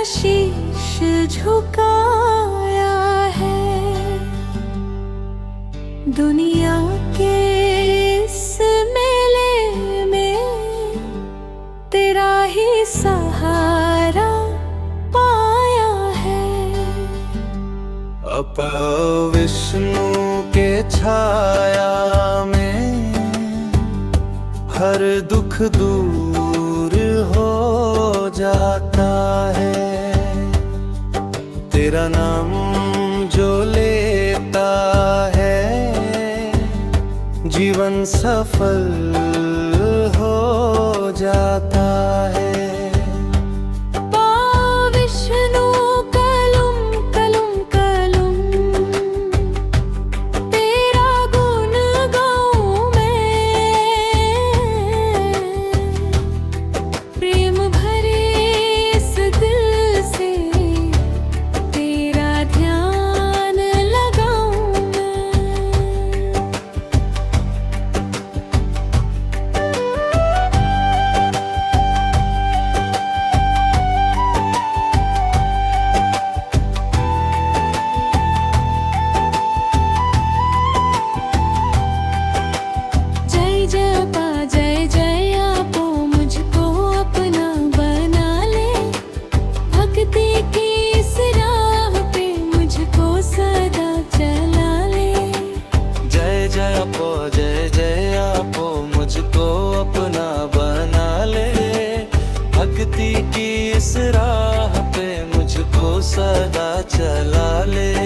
शीश झुकाया है। दुनिया के इस मेले में तेरा ही सहारा पाया है। अब विष्णु के छाया में हर दुख दूर हो जाता है। तेरा नाम जो लेता है जीवन सफल हो जाता है। जय जय आपो मुझको अपना बना ले। भक्ति की इस राह पे मुझको सदा चला ले।